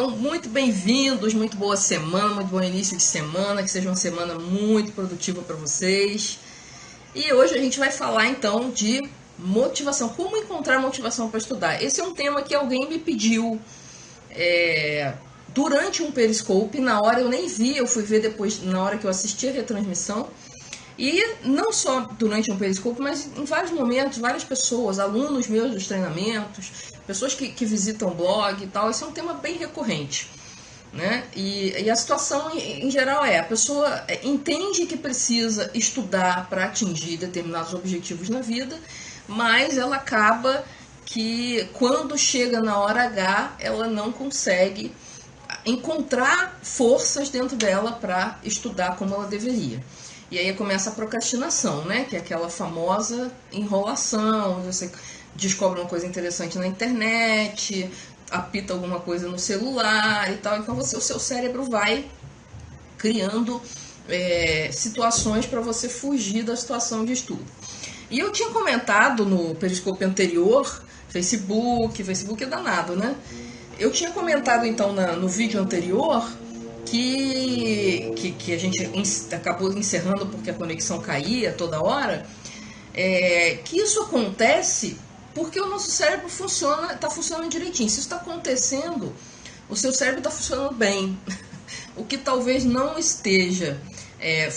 Então, muito bem-vindos, muito boa semana, muito bom início de semana, que seja uma semana muito produtiva para vocês. E hoje a gente vai falar então de motivação, como encontrar motivação para estudar. Esse é um tema que alguém me pediu durante um Periscope, na hora eu nem vi, eu fui ver depois, na hora que eu assisti a retransmissão. E não só durante um Periscope, mas em vários momentos, várias pessoas, alunos meus dos treinamentos, pessoas que visitam o blog e tal, esse é um tema bem recorrente, né? E a situação em geral a pessoa entende que precisa estudar para atingir determinados objetivos na vida, mas ela acaba que quando chega na hora H, ela não consegue encontrar forças dentro dela para estudar como ela deveria. E aí começa a procrastinação, né? Que é aquela famosa enrolação, você descobre uma coisa interessante na internet, apita alguma coisa no celular e tal. Então o seu cérebro vai criando situações para você fugir da situação de estudo. E eu tinha comentado no Periscope anterior, Facebook é danado, né? Eu tinha comentado então no vídeo anterior que a gente acabou encerrando porque a conexão caía toda hora, que isso acontece porque o nosso cérebro está funcionando direitinho. Se isso está acontecendo, o seu cérebro está funcionando bem. O que talvez não esteja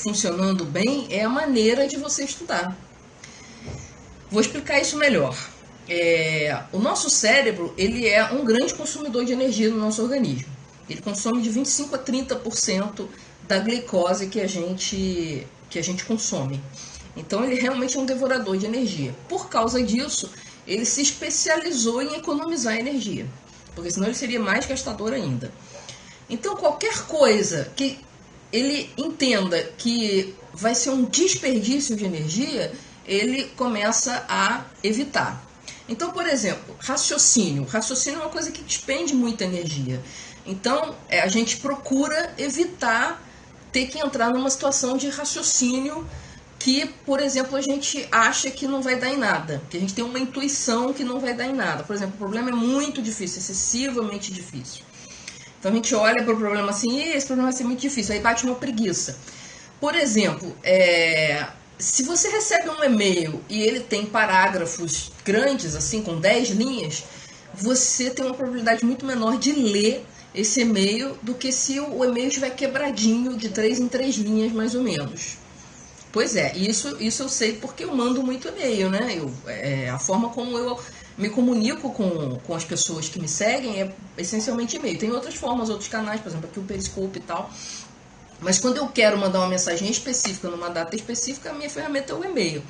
funcionando bem é a maneira de você estudar. Vou explicar isso melhor. O nosso cérebro ele é um grande consumidor de energia no nosso organismo. Ele consome de 25% a 30% da glicose que a gente consome. Então ele realmente é um devorador de energia. Por causa disso, ele se especializou em economizar energia, porque senão ele seria mais gastador ainda. Então qualquer coisa que ele entenda que vai ser um desperdício de energia, ele começa a evitar. Então, por exemplo, raciocínio. Raciocínio é uma coisa que despende muita energia. Então, a gente procura evitar ter que entrar numa situação de raciocínio que, por exemplo, a gente acha que não vai dar em nada. Que a gente tem uma intuição que não vai dar em nada. Por exemplo, o problema é muito difícil, excessivamente difícil. Então, a gente olha para o problema assim, esse problema vai ser muito difícil. Aí bate uma preguiça. Por exemplo, se você recebe um e-mail e ele tem parágrafos grandes, assim, com 10 linhas, você tem uma probabilidade muito menor de ler esse e-mail do que se o e-mail estiver quebradinho de 3 em 3 linhas, mais ou menos. Pois é, isso eu sei porque eu mando muito e-mail, né? A forma como eu me comunico com as pessoas que me seguem é essencialmente e-mail. Tem outras formas, outros canais, por exemplo, aqui o Periscope e tal. Mas quando eu quero mandar uma mensagem específica, numa data específica, a minha ferramenta é o e-mail.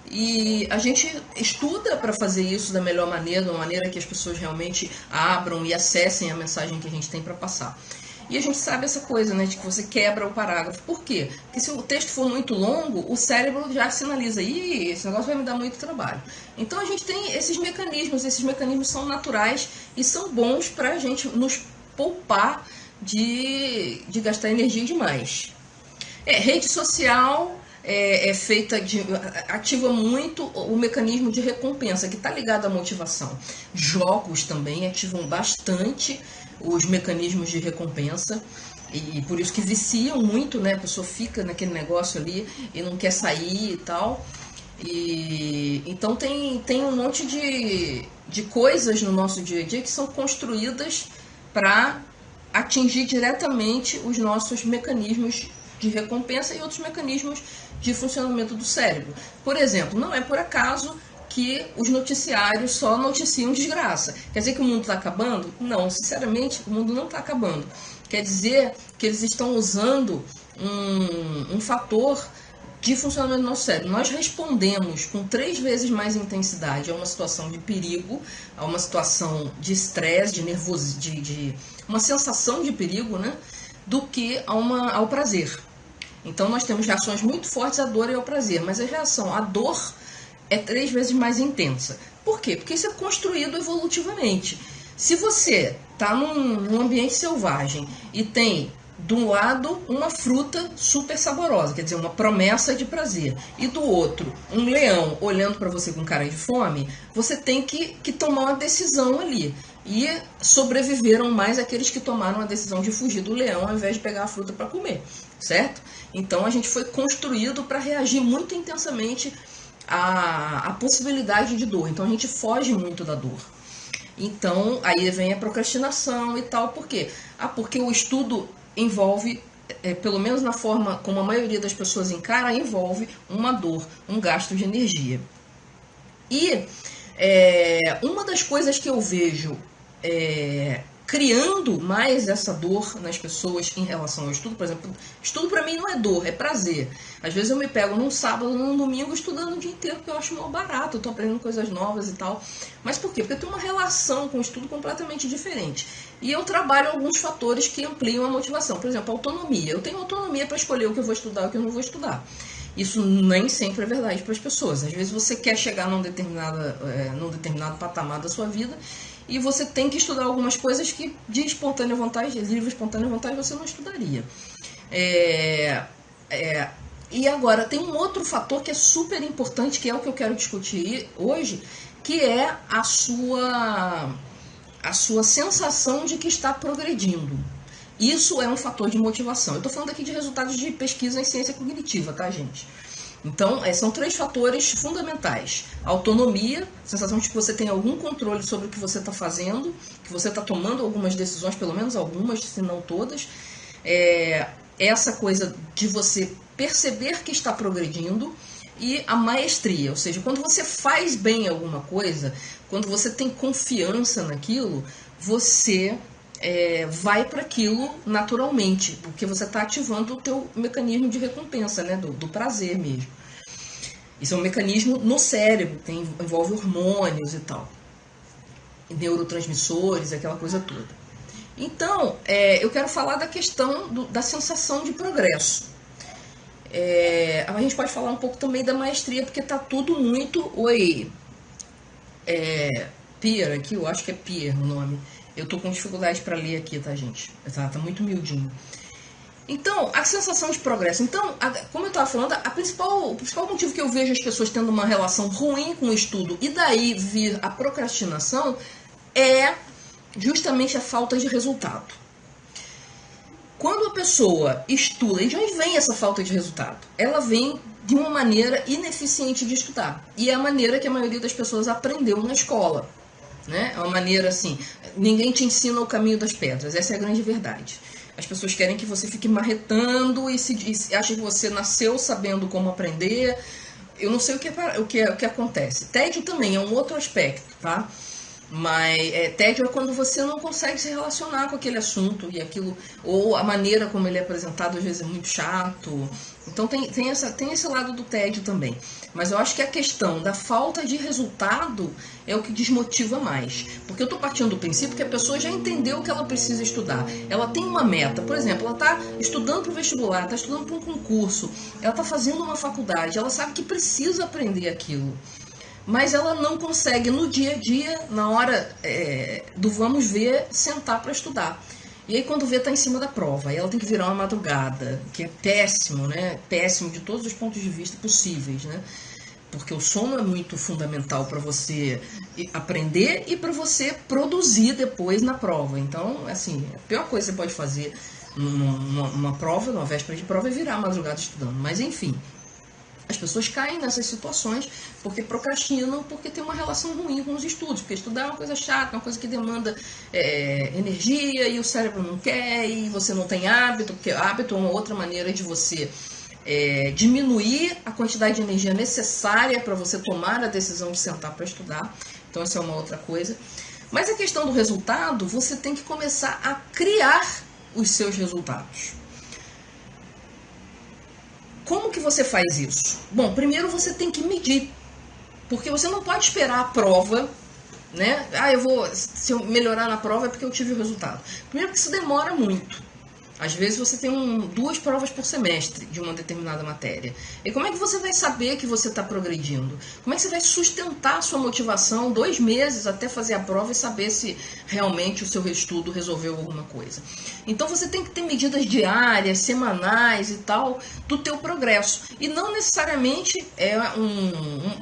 E a gente estuda para fazer isso da melhor maneira, de uma maneira que as pessoas realmente abram e acessem a mensagem que a gente tem para passar. E a gente sabe essa coisa, né, de que você quebra o parágrafo. Por quê? Porque se o texto for muito longo, o cérebro já sinaliza, esse negócio vai me dar muito trabalho. Então a gente tem esses mecanismos são naturais e são bons para a gente nos poupar de gastar energia demais. Rede social ativa muito o mecanismo de recompensa, que está ligado à motivação. Jogos também ativam bastante os mecanismos de recompensa, e por isso que viciam muito, né? A pessoa fica naquele negócio ali e não quer sair e tal. Então tem um monte de coisas no nosso dia a dia que são construídas para atingir diretamente os nossos mecanismos de recompensa e outros mecanismos de funcionamento do cérebro. Por exemplo, não é por acaso que os noticiários só noticiam desgraça. Quer dizer que o mundo está acabando? Não, sinceramente, o mundo não está acabando. Quer dizer que eles estão usando um fator de funcionamento do nosso cérebro. Nós respondemos com 3 vezes mais intensidade a uma situação de perigo, a uma situação de estresse, de nervoso, de uma sensação de perigo, né, do que ao prazer. Então nós temos reações muito fortes à dor e ao prazer, mas a reação à dor é 3 vezes mais intensa. Por quê? Porque isso é construído evolutivamente. Se você está num ambiente selvagem e tem de um lado uma fruta super saborosa, quer dizer, uma promessa de prazer, e do outro um leão olhando para você com cara de fome, você tem que tomar uma decisão ali. e sobreviveram mais aqueles que tomaram a decisão de fugir do leão ao invés de pegar a fruta para comer, certo? Então a gente foi construído para reagir muito intensamente à possibilidade de dor. Então a gente foge muito da dor. Então aí vem a procrastinação e tal. Por quê? Porque o estudo envolve, pelo menos na forma como a maioria das pessoas encara, envolve uma dor, um gasto de energia. E uma das coisas que eu vejo criando mais essa dor nas pessoas em relação ao estudo, por exemplo, estudo para mim não é dor, é prazer. Às vezes eu me pego num sábado, num domingo, estudando o dia inteiro, porque eu acho mal barato, eu tô aprendendo coisas novas e tal. Mas por quê? Porque eu tenho uma relação com o estudo completamente diferente. E eu trabalho alguns fatores que ampliam a motivação. Por exemplo, a autonomia. Eu tenho autonomia para escolher o que eu vou estudar e o que eu não vou estudar. Isso nem sempre é verdade para as pessoas. Às vezes você quer chegar num determinado patamar da sua vida e você tem que estudar algumas coisas que de espontânea vontade, de livre espontânea vontade, você não estudaria. E agora, tem um outro fator que é super importante, que é o que eu quero discutir hoje, que é a sua sensação de que está progredindo. Isso é um fator de motivação. Eu estou falando aqui de resultados de pesquisa em ciência cognitiva, tá, gente? Então, são 3 fatores fundamentais. Autonomia, sensação de que você tem algum controle sobre o que você está fazendo, que você está tomando algumas decisões, pelo menos algumas, se não todas. Essa coisa de você perceber que está progredindo. E a maestria, ou seja, quando você faz bem alguma coisa, quando você tem confiança naquilo, você vai para aquilo naturalmente, porque você está ativando o teu mecanismo de recompensa, né, do prazer mesmo. Isso é um mecanismo no cérebro, envolve hormônios e tal, neurotransmissores, aquela coisa toda. Então, eu quero falar da questão da sensação de progresso. A gente pode falar um pouco também da maestria, porque tá tudo muito... Pier aqui, eu acho que é Pier o nome. Eu tô com dificuldade para ler aqui, tá, gente? Tá muito miudinho. Então, a sensação de progresso. Então, como eu estava falando, o principal motivo que eu vejo as pessoas tendo uma relação ruim com o estudo e daí vir a procrastinação é justamente a falta de resultado. Quando a pessoa estuda, e de onde vem essa falta de resultado? Ela vem de uma maneira ineficiente de estudar. E é a maneira que a maioria das pessoas aprendeu na escola. Né? É uma maneira assim, ninguém te ensina o caminho das pedras, essa é a grande verdade. As pessoas querem que você fique marretando e acham que você nasceu sabendo como aprender. Eu não sei o que acontece. Tédio também é um outro aspecto, tá? Mas tédio é quando você não consegue se relacionar com aquele assunto e aquilo, ou a maneira como ele é apresentado às vezes é muito chato. Então tem esse lado do tédio também. Mas eu acho que a questão da falta de resultado é o que desmotiva mais. Porque eu estou partindo do princípio que a pessoa já entendeu o que ela precisa estudar. Ela tem uma meta, por exemplo, ela está estudando para o vestibular, está estudando para um concurso, ela está fazendo uma faculdade, ela sabe que precisa aprender aquilo. Mas ela não consegue no dia a dia, na hora do vamos ver, sentar para estudar. E aí quando vê, tá em cima da prova. Aí ela tem que virar uma madrugada, que é péssimo, né? Péssimo de todos os pontos de vista possíveis, né? Porque o sono é muito fundamental para você aprender e para você produzir depois na prova. Então, assim, a pior coisa que você pode fazer numa prova, numa véspera de prova, é virar a madrugada estudando. Mas enfim, as pessoas caem nessas situações porque procrastinam, porque tem uma relação ruim com os estudos, porque estudar é uma coisa chata, uma coisa que demanda energia e o cérebro não quer e você não tem hábito, porque hábito é uma outra maneira de você diminuir a quantidade de energia necessária para você tomar a decisão de sentar para estudar. Então essa é uma outra coisa. Mas a questão do resultado, você tem que começar a criar os seus resultados. Como que você faz isso? Bom, primeiro você tem que medir, porque você não pode esperar a prova, né? Se eu melhorar na prova é porque eu tive o resultado. Primeiro porque isso demora muito. Às vezes você tem 2 provas por semestre de uma determinada matéria. E como é que você vai saber que você está progredindo? Como é que você vai sustentar a sua motivação 2 meses até fazer a prova e saber se realmente o seu estudo resolveu alguma coisa? Então você tem que ter medidas diárias, semanais e tal, do teu progresso. E não necessariamente é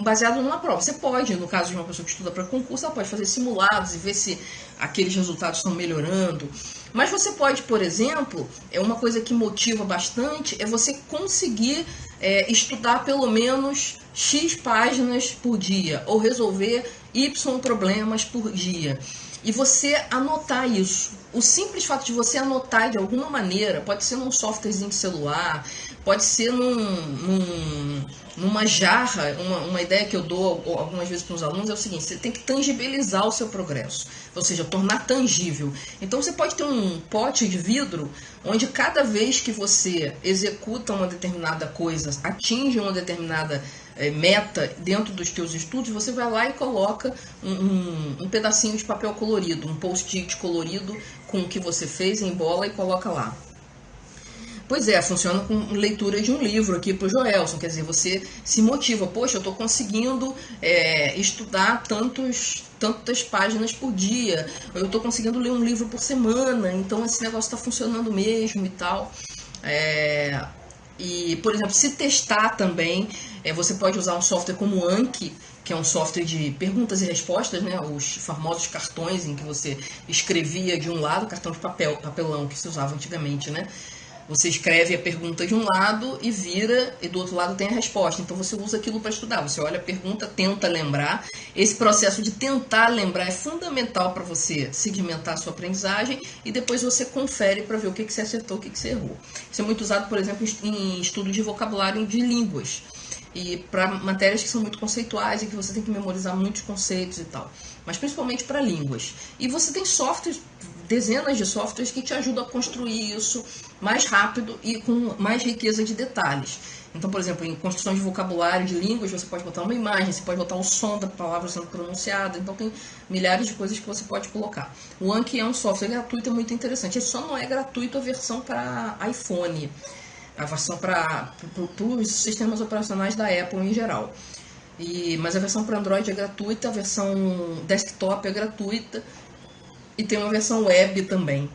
baseado numa prova. Você pode, no caso de uma pessoa que estuda para concurso, ela pode fazer simulados e ver se aqueles resultados estão melhorando. Mas você pode, por exemplo, uma coisa que motiva bastante é você conseguir estudar pelo menos X páginas por dia ou resolver Y problemas por dia. E você anotar isso. O simples fato de você anotar de alguma maneira, pode ser num softwarezinho de celular, pode ser numa jarra. Uma ideia que eu dou algumas vezes para os alunos é o seguinte: você tem que tangibilizar o seu progresso, ou seja, tornar tangível. Então você pode ter um pote de vidro onde cada vez que você executa uma determinada coisa, atinge uma determinada meta dentro dos teus estudos, você vai lá e coloca um pedacinho de papel colorido, um post-it colorido com o que você fez em bola e coloca lá. Pois é, funciona com leitura de um livro aqui para o Joelson, quer dizer, você se motiva, poxa, eu estou conseguindo estudar tantas páginas por dia, eu estou conseguindo ler um livro por semana, então esse negócio está funcionando mesmo e tal. E, por exemplo, se testar também, você pode usar um software como o Anki, que é um software de perguntas e respostas, né? Os famosos cartões em que você escrevia de um lado, cartão de papelão que se usava antigamente, né? Você escreve a pergunta de um lado e vira, e do outro lado tem a resposta. Então você usa aquilo para estudar. Você olha a pergunta, tenta lembrar. Esse processo de tentar lembrar é fundamental para você segmentar a sua aprendizagem e depois você confere para ver o que você acertou, o que você errou. Isso é muito usado, por exemplo, em estudo de vocabulário de línguas. E para matérias que são muito conceituais e que você tem que memorizar muitos conceitos e tal. Mas principalmente para línguas. E você tem softwares, dezenas de softwares que te ajudam a construir isso mais rápido e com mais riqueza de detalhes. Então, por exemplo, em construção de vocabulário de línguas, você pode botar uma imagem, você pode botar o som da palavra sendo pronunciada, então tem milhares de coisas que você pode colocar. O Anki é um software gratuito, é muito interessante. Ele só não é gratuito a versão para iPhone, a versão para os sistemas operacionais da Apple em geral. Mas a versão para Android é gratuita, a versão desktop é gratuita e tem uma versão web também.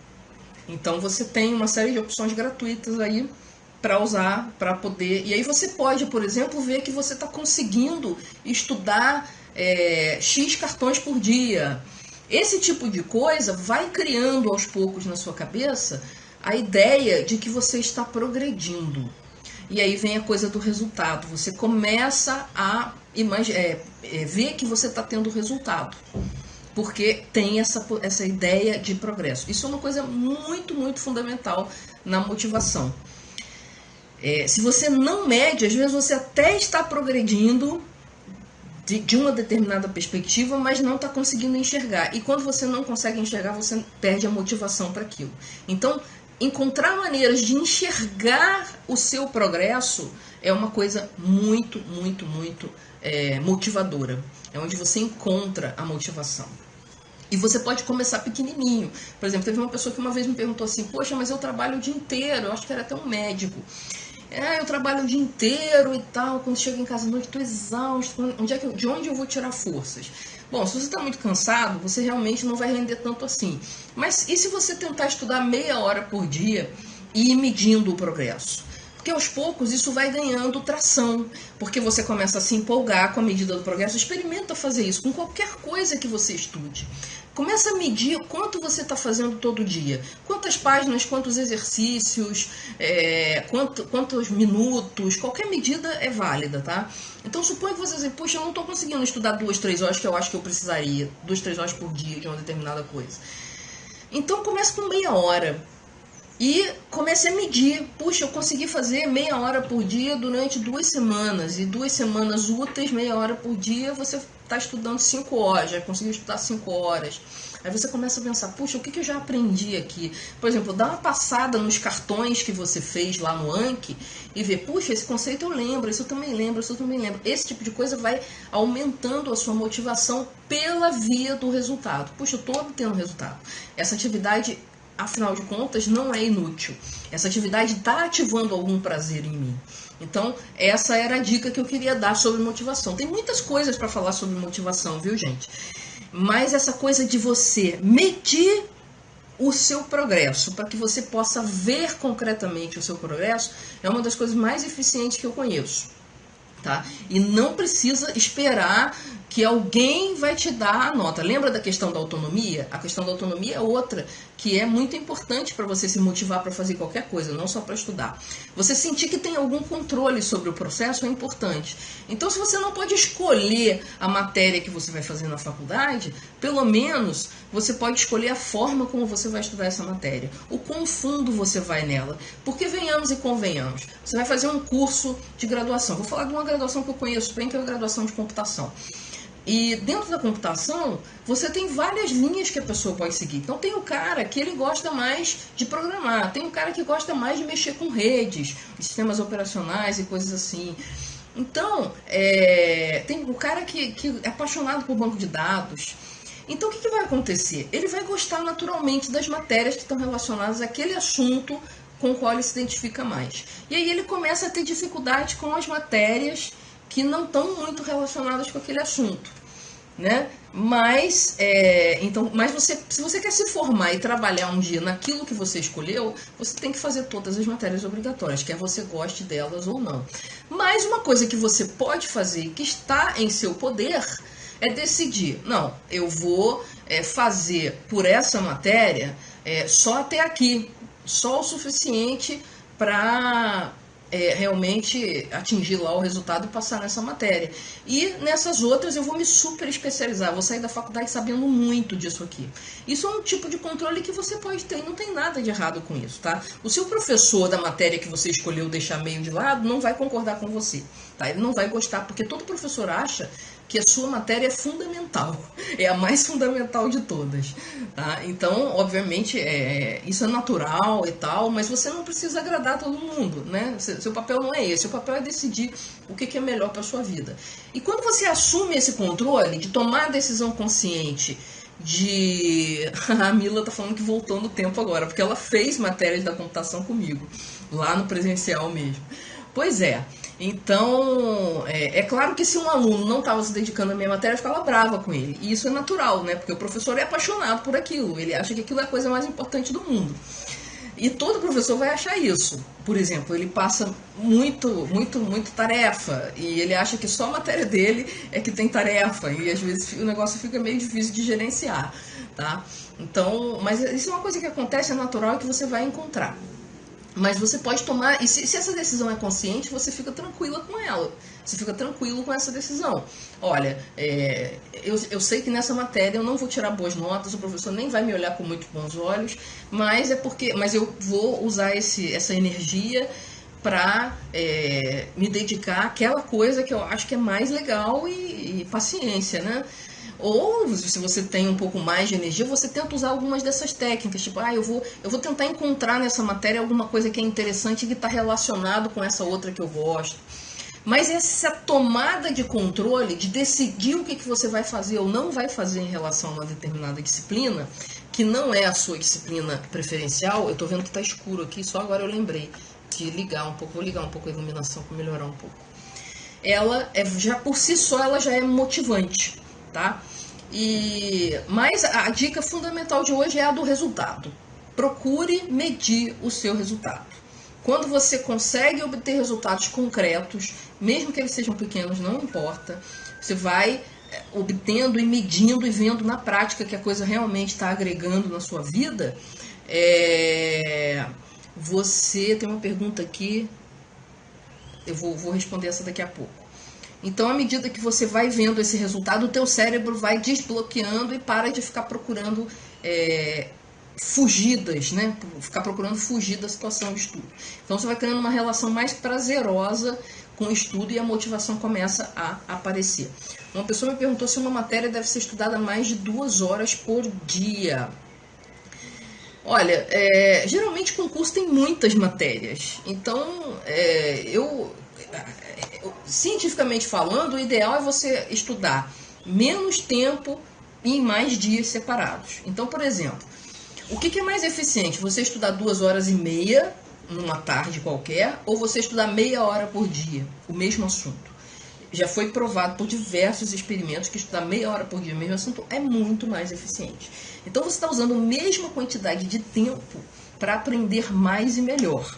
Então você tem uma série de opções gratuitas aí para usar, para poder... E aí você pode, por exemplo, ver que você está conseguindo estudar X cartões por dia. Esse tipo de coisa vai criando aos poucos na sua cabeça a ideia de que você está progredindo. E aí vem a coisa do resultado. Você começa a ver que você está tendo resultado. Porque tem essa ideia de progresso. Isso é uma coisa muito, muito fundamental na motivação. Se você não mede, às vezes você até está progredindo de uma determinada perspectiva, mas não está conseguindo enxergar. E quando você não consegue enxergar, você perde a motivação para aquilo. Então, encontrar maneiras de enxergar o seu progresso é uma coisa muito, muito, muito motivadora. É onde você encontra a motivação. E você pode começar pequenininho. Por exemplo, teve uma pessoa que uma vez me perguntou assim: poxa, mas eu trabalho o dia inteiro. Eu acho que era até um médico. Eu trabalho o dia inteiro e tal. Quando chego em casa à noite, estou exausto. De onde eu vou tirar forças? Bom, se você está muito cansado, você realmente não vai render tanto assim. Mas e se você tentar estudar meia hora por dia e ir medindo o progresso? Porque aos poucos isso vai ganhando tração, porque você começa a se empolgar com a medida do progresso. Experimenta fazer isso com qualquer coisa que você estude. Começa a medir quanto você está fazendo todo dia. Quantas páginas, quantos exercícios, quantos minutos, qualquer medida é válida, tá? Então suponha que você diz, puxa, eu não estou conseguindo estudar 2, 3 horas que eu acho que eu precisaria, 2, 3 horas por dia de uma determinada coisa. Então comece com meia hora. E comecei a medir, puxa, eu consegui fazer meia hora por dia durante 2 semanas. E 2 semanas úteis, meia hora por dia, você está estudando 5 horas, já conseguiu estudar 5 horas. Aí você começa a pensar, puxa, o que eu já aprendi aqui? Por exemplo, dá uma passada nos cartões que você fez lá no Anki e ver, puxa, esse conceito eu lembro, isso eu também lembro, isso eu também lembro. Esse tipo de coisa vai aumentando a sua motivação pela via do resultado. Puxa, eu estou obtendo resultado. Essa atividade afinal de contas, não é inútil. Essa atividade está ativando algum prazer em mim. Então, essa era a dica que eu queria dar sobre motivação. Tem muitas coisas para falar sobre motivação, viu, gente? Mas essa coisa de você medir o seu progresso, para que você possa ver concretamente o seu progresso, é uma das coisas mais eficientes que eu conheço. Tá? E não precisa esperar que alguém vai te dar a nota. Lembra da questão da autonomia? A questão da autonomia é outra, que é muito importante para você se motivar para fazer qualquer coisa, não só para estudar. Você sentir que tem algum controle sobre o processo é importante. Então, se você não pode escolher a matéria que você vai fazer na faculdade, pelo menos você pode escolher a forma como você vai estudar essa matéria, o quão fundo você vai nela. Porque venhamos e convenhamos, você vai fazer um curso de graduação. Vou falar de uma graduação que eu conheço bem, que é a graduação de computação. E dentro da computação, você tem várias linhas que a pessoa pode seguir. Então tem o cara que ele gosta mais de programar, tem o cara que gosta mais de mexer com redes, sistemas operacionais e coisas assim. Então, tem o cara que é apaixonado por banco de dados. Então o que vai acontecer? Ele vai gostar naturalmente das matérias que estão relacionadas àquele assunto com o qual ele se identifica mais. E aí ele começa a ter dificuldade com as matérias que não estão muito relacionadas com aquele assunto, né? Mas, se você quer se formar e trabalhar um dia naquilo que você escolheu, você tem que fazer todas as matérias obrigatórias, quer você goste delas ou não. Mas uma coisa que você pode fazer, que está em seu poder, é decidir, não, eu vou fazer por essa matéria só até aqui, só o suficiente para realmente atingir lá o resultado e passar nessa matéria. E nessas outras eu vou me super especializar, vou sair da faculdade sabendo muito disso aqui. Isso é um tipo de controle que você pode ter, não tem nada de errado com isso, tá? O seu professor da matéria que você escolheu deixar meio de lado não vai concordar com você, tá? Ele não vai gostar, porque todo professor acha que a sua matéria é fundamental, é a mais fundamental de todas, tá? Então, obviamente, isso é natural e tal, mas você não precisa agradar todo mundo, né? Seu papel não é esse, seu papel é decidir o que é melhor para a sua vida. E quando você assume esse controle de tomar a decisão consciente a Mila tá falando que voltou no tempo agora, porque ela fez matérias da computação comigo, lá no presencial mesmo. Pois é. Então, é claro que se um aluno não estava se dedicando à minha matéria, eu ficava brava com ele. E isso é natural, né? Porque o professor é apaixonado por aquilo. Ele acha que aquilo é a coisa mais importante do mundo. E todo professor vai achar isso. Por exemplo, ele passa muito tarefa. E ele acha que só a matéria dele é que tem tarefa. E às vezes o negócio fica meio difícil de gerenciar, tá? Então, mas isso é uma coisa que acontece, é natural e que você vai encontrar. Mas você pode tomar, e se essa decisão é consciente, você fica tranquila com ela. Você fica tranquilo com essa decisão. Olha, eu sei que nessa matéria eu não vou tirar boas notas, o professor nem vai me olhar com muito bons olhos, mas eu vou usar essa energia para me dedicar àquela coisa que eu acho que é mais legal e paciência, né? Ou, se você tem um pouco mais de energia, você tenta usar algumas dessas técnicas. Tipo, eu vou tentar encontrar nessa matéria alguma coisa que é interessante e que está relacionado com essa outra que eu gosto. Mas essa tomada de controle, de decidir o que você vai fazer ou não vai fazer em relação a uma determinada disciplina, que não é a sua disciplina preferencial, eu estou vendo que está escuro aqui, só agora eu lembrei de ligar um pouco. Vou ligar um pouco a iluminação para melhorar um pouco. Ela, já por si só, ela já é motivante. Tá? Mas a dica fundamental de hoje é a do resultado. Procure medir o seu resultado. Quando você consegue obter resultados concretos, mesmo que eles sejam pequenos, não importa, você vai obtendo e medindo e vendo na prática que a coisa realmente está agregando na sua vida. Você tem uma pergunta aqui, eu vou responder essa daqui a pouco. Então, à medida que você vai vendo esse resultado, o teu cérebro vai desbloqueando e para de ficar procurando fugidas, né? Ficar procurando fugir da situação de estudo. Então, você vai criando uma relação mais prazerosa com o estudo e a motivação começa a aparecer. Uma pessoa me perguntou se uma matéria deve ser estudada mais de 2 horas por dia. Olha, geralmente concurso tem muitas matérias. Então, cientificamente falando, o ideal é você estudar menos tempo e em mais dias separados. Então, por exemplo, O que é mais eficiente? Você estudar 2h30 numa tarde qualquer, ou você estudar meia hora por dia, o mesmo assunto? Já foi provado por diversos experimentos que estudar meia hora por dia o mesmo assunto é muito mais eficiente. Então você está usando a mesma quantidade de tempo para aprender mais e melhor.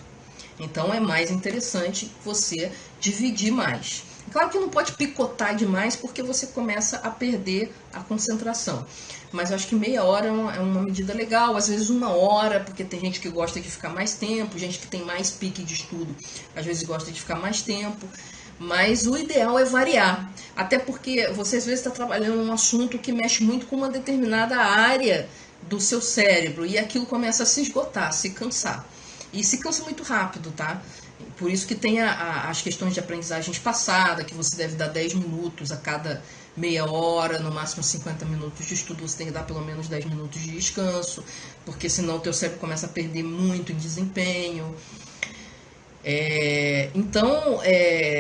Então é mais interessante você dividir mais. Claro que não pode picotar demais porque você começa a perder a concentração. Mas eu acho que meia hora é uma medida legal, às vezes 1 hora, porque tem gente que gosta de ficar mais tempo, gente que tem mais pique de estudo, às vezes gosta de ficar mais tempo. Mas o ideal é variar, até porque você às vezes está trabalhando um assunto que mexe muito com uma determinada área do seu cérebro e aquilo começa a se esgotar, a se cansar. E se cansa muito rápido, tá? Por isso que tem as questões de aprendizagem espaçada, que você deve dar 10 minutos a cada meia hora, no máximo 50 minutos de estudo, você tem que dar pelo menos 10 minutos de descanso, porque senão o teu cérebro começa a perder muito em desempenho. Então,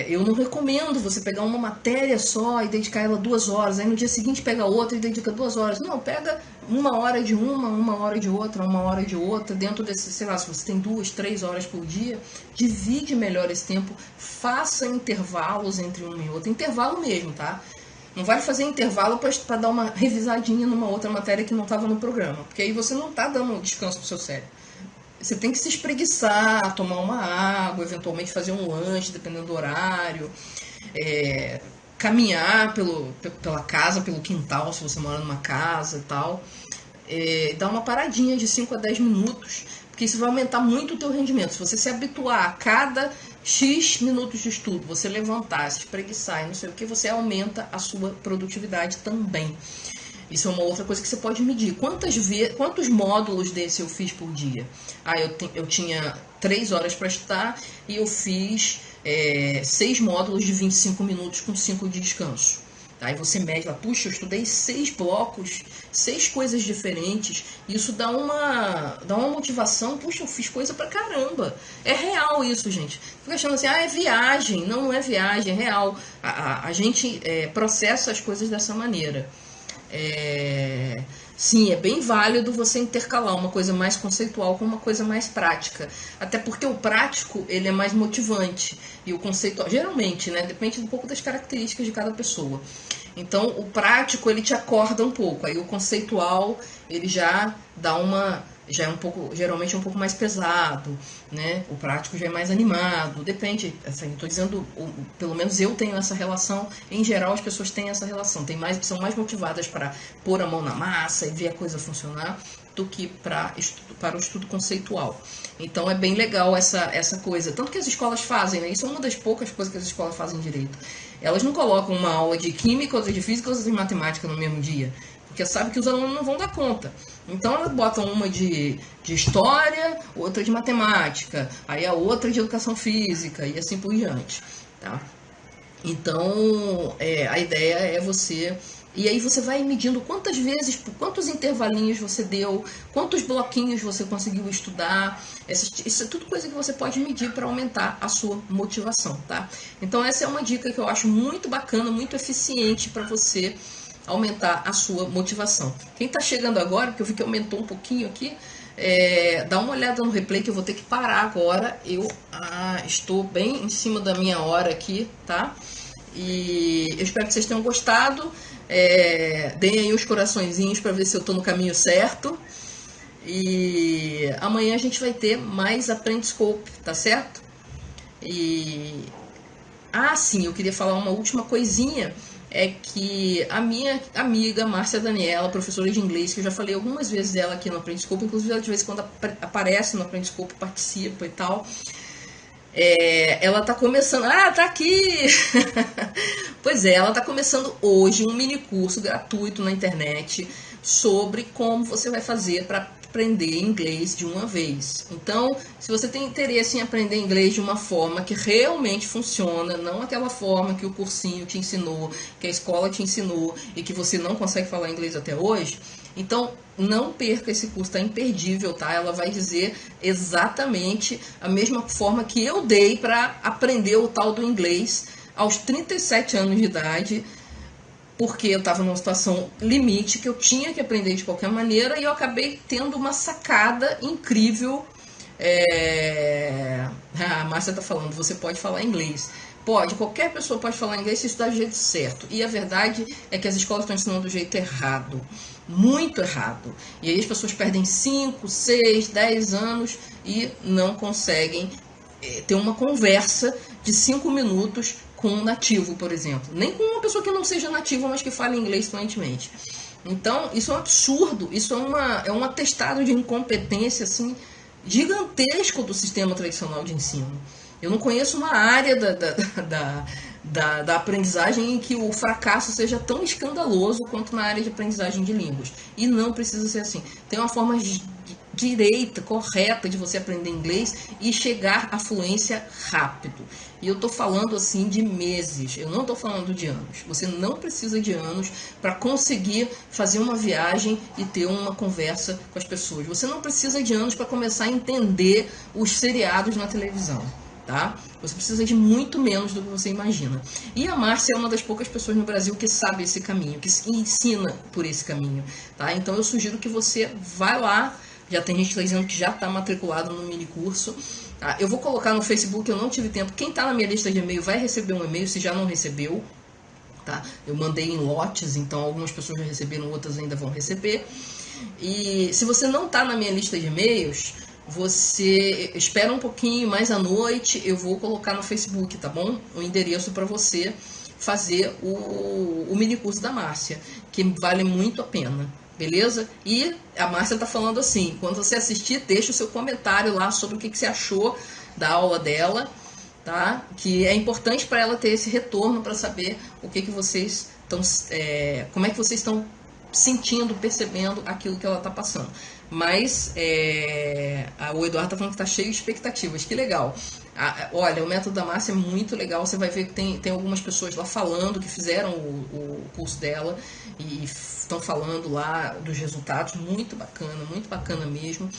eu não recomendo você pegar uma matéria só e dedicar ela 2 horas, aí no dia seguinte pega outra e dedica 2 horas. Não, pega 1 hora de uma hora de outra, 1 hora de outra, dentro desse, sei lá, se você tem 2, 3 horas por dia, divide melhor esse tempo, faça intervalos entre uma e outra, intervalo mesmo, tá? Não vale fazer intervalo para dar uma revisadinha numa outra matéria que não estava no programa, porque aí você não está dando descanso para o seu cérebro. Você tem que se espreguiçar, tomar uma água, eventualmente fazer um lanche, dependendo do horário, caminhar pela casa, pelo quintal, se você mora numa casa e tal, dar uma paradinha de 5 a 10 minutos, porque isso vai aumentar muito o teu rendimento. Se você se habituar a cada X minutos de estudo, você levantar, se espreguiçar e não sei o que, você aumenta a sua produtividade também. Isso é uma outra coisa que você pode medir. Quantos módulos desse eu fiz por dia? Eu tinha 3 horas para estudar e eu fiz 6 módulos de 25 minutos com 5 de descanso. Aí você mede lá, puxa, eu estudei 6 blocos, 6 coisas diferentes. Isso dá uma motivação, puxa, eu fiz coisa pra caramba. É real isso, gente. Fica achando assim, é viagem. Não é viagem, é real. A gente processa as coisas dessa maneira. Sim, é bem válido você intercalar uma coisa mais conceitual com uma coisa mais prática, até porque o prático ele é mais motivante e o conceitual, geralmente, né, depende um pouco das características de cada pessoa. Então o prático ele te acorda um pouco, aí o conceitual ele já é um pouco, geralmente é um pouco mais pesado, né? O prático já é mais animado, depende, assim, estou dizendo, pelo menos eu tenho essa relação, em geral as pessoas têm essa relação, são mais motivadas para pôr a mão na massa e ver a coisa funcionar do que para o estudo conceitual. Então é bem legal essa coisa, tanto que as escolas fazem, né? Isso é uma das poucas coisas que as escolas fazem direito. Elas não colocam uma aula de química, outra de física, outra de matemática no mesmo dia, porque sabe que os alunos não vão dar conta. Então elas botam uma de história, outra de matemática, aí a outra de educação física e assim por diante, tá? Então a ideia é você... E aí você vai medindo quantas vezes, quantos intervalinhos você deu, quantos bloquinhos você conseguiu estudar. Isso é tudo coisa que você pode medir para aumentar a sua motivação, tá? Então essa é uma dica que eu acho muito bacana, muito eficiente para você aumentar a sua motivação. Quem está chegando agora, porque eu vi que aumentou um pouquinho aqui, dá uma olhada no replay que eu vou ter que parar agora. Eu estou bem em cima da minha hora aqui, tá? E eu espero que vocês tenham gostado. Deem aí os coraçõezinhos para ver se eu estou no caminho certo. E amanhã a gente vai ter mais Aprendiscope, tá certo? Sim, eu queria falar uma última coisinha. É que a minha amiga Márcia Daniela, professora de inglês, que eu já falei algumas vezes dela aqui no Aprendiscope, inclusive ela de vez em quando aparece no Aprendiscope, participa e tal. Ela tá começando... tá aqui! Pois ela tá começando hoje um mini curso gratuito na internet sobre como você vai fazer para aprender inglês de uma vez. Então, se você tem interesse em aprender inglês de uma forma que realmente funciona, não aquela forma que o cursinho te ensinou, que a escola te ensinou e que você não consegue falar inglês até hoje, então não perca esse curso, tá imperdível, tá? Ela vai dizer exatamente a mesma forma que eu dei para aprender o tal do inglês aos 37 anos de idade, porque eu estava numa situação limite que eu tinha que aprender de qualquer maneira e eu acabei tendo uma sacada incrível. A Márcia está falando, você pode falar inglês. Pode, qualquer pessoa pode falar inglês se estudar do jeito certo. E a verdade é que as escolas estão ensinando do jeito errado. Muito errado. E aí as pessoas perdem 5, 6, 10 anos e não conseguem ter uma conversa de 5 minutos com um nativo, por exemplo. Nem com uma pessoa que não seja nativa, mas que fale inglês fluentemente. Então, isso é um absurdo. Isso é um atestado de incompetência assim, gigantesco do sistema tradicional de ensino. Eu não conheço uma área da aprendizagem em que o fracasso seja tão escandaloso quanto na área de aprendizagem de línguas. E não precisa ser assim. Tem uma forma direita, correta de você aprender inglês e chegar à fluência rápido. E eu estou falando assim de meses, eu não estou falando de anos. Você não precisa de anos para conseguir fazer uma viagem e ter uma conversa com as pessoas. Você não precisa de anos para começar a entender os seriados na televisão. Tá? Você precisa de muito menos do que você imagina. E a Márcia é uma das poucas pessoas no Brasil que sabe esse caminho, que ensina por esse caminho. Tá? Então eu sugiro que você vá lá. Já tem gente que está dizendo que já está matriculado no mini curso. Tá? Eu vou colocar no Facebook, eu não tive tempo. Quem está na minha lista de e-mail vai receber um e-mail, se já não recebeu. Tá? Eu mandei em lotes, então algumas pessoas já receberam, outras ainda vão receber. E se você não está na minha lista de e-mails, você espera um pouquinho, mais à noite eu vou colocar no Facebook, tá bom? O endereço para você fazer o mini curso da Márcia, que vale muito a pena. Beleza? E a Márcia tá falando assim, quando você assistir, deixa o seu comentário lá sobre o que você achou da aula dela, tá? Que é importante para ela ter esse retorno para saber o que vocês estão, como é que vocês estão sentindo, percebendo aquilo que ela tá passando. Mas o Eduardo tá falando que tá cheio de expectativas, que legal. Olha, o método da Márcia é muito legal, você vai ver que tem algumas pessoas lá falando que fizeram o curso dela e estão falando lá dos resultados, muito bacana mesmo.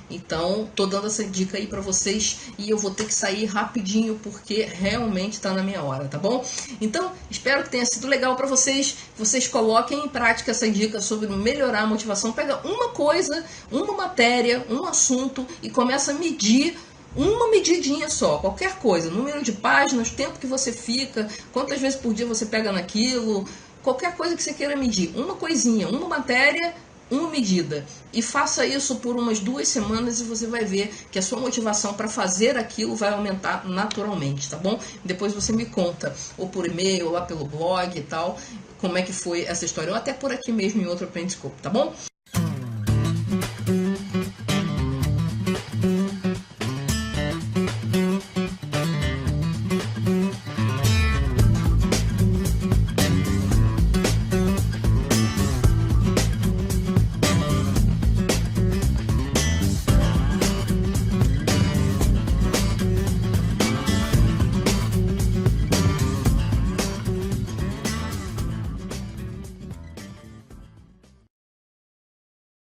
Então, tô dando essa dica aí pra vocês e eu vou ter que sair rapidinho porque realmente tá na minha hora, tá bom? Então, espero que tenha sido legal pra vocês. Vocês coloquem em prática essa dica sobre melhorar a motivação. Pega uma coisa, uma matéria, um assunto e começa a medir uma medidinha só, qualquer coisa, número de páginas, tempo que você fica, quantas vezes por dia você pega naquilo, qualquer coisa que você queira medir, uma coisinha, uma matéria, uma medida. E faça isso por umas 2 semanas e você vai ver que a sua motivação para fazer aquilo vai aumentar naturalmente, tá bom? Depois você me conta, ou por e-mail, ou lá pelo blog e tal, como é que foi essa história, ou até por aqui mesmo em outro Aprendiscope, tá bom?